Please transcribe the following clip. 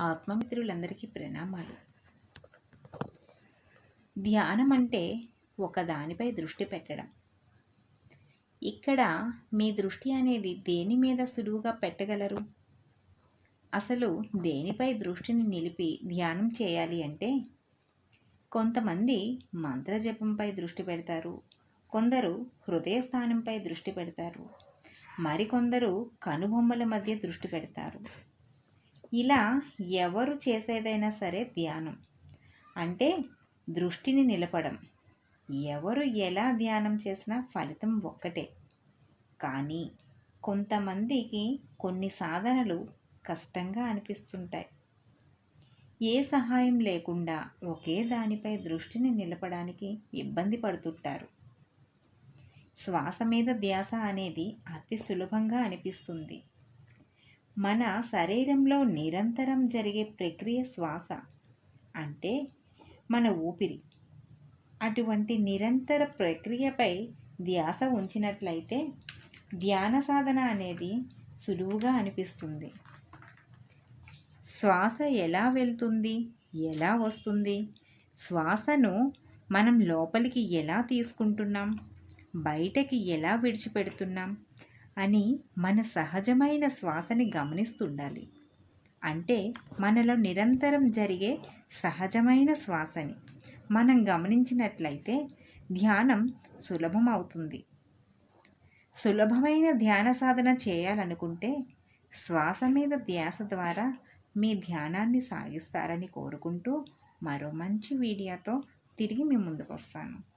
ఆత్మమిత్రులందరికీ ప్రణామాలు. ధ్యానం అంటే ఒకదానిపై దృష్టి పెట్టడం. ఇక్కడ మీ దృష్టి అనేది దేని మీద సులువుగా పెట్టగలరు? అసలు దేనిపై దృష్టిని నిలిపి ధ్యానం చేయాలి అంటే కొంతమంది మంత్రజపంపై దృష్టి పెడతారు, కొందరు హృదయస్థానంపై దృష్టి పెడతారు, మరికొందరు కనుబొమ్మల మధ్య దృష్టి పెడతారు. ఇలా ఎవరు చేసేదైనా సరే ధ్యానం అంటే దృష్టిని నిలపడం. ఎవరు ఎలా ధ్యానం చేసినా ఫలితం ఒక్కటే. కానీ కొంతమందికి కొన్ని సాధనలు కష్టంగా అనిపిస్తుంటాయి. ఏ సహాయం లేకుండా ఒకే దానిపై దృష్టిని నిలపడానికి ఇబ్బంది పడుతుంటారు. శ్వాస మీద ధ్యాస అనేది అతి సులభంగా అనిపిస్తుంది. మన శరీరంలో నిరంతరం జరిగే ప్రక్రియ శ్వాస అంటే మన ఊపిరి. అటువంటి నిరంతర ప్రక్రియపై ధ్యాస ఉంచినట్లయితే ధ్యాన సాధన అనేది సులువుగా అనిపిస్తుంది. శ్వాస ఎలా వెళ్తుంది, ఎలా వస్తుంది, శ్వాసను మనం లోపలికి ఎలా తీసుకుంటున్నాం, బయటకి ఎలా విడిచిపెడుతున్నాం అని మన సహజమైన శ్వాసని గమనిస్తుండాలి. అంటే మనలో నిరంతరం జరిగే సహజమైన శ్వాసని మనం గమనించినట్లయితే ధ్యానం సులభం అవుతుంది. సులభమైన ధ్యాన సాధన చేయాలనుకుంటే శ్వాస మీద ధ్యాస ద్వారా మీ ధ్యానాన్ని సాగిస్తారని కోరుకుంటూ మరో మంచి వీడియోతో తిరిగి మీ ముందుకు వస్తాను.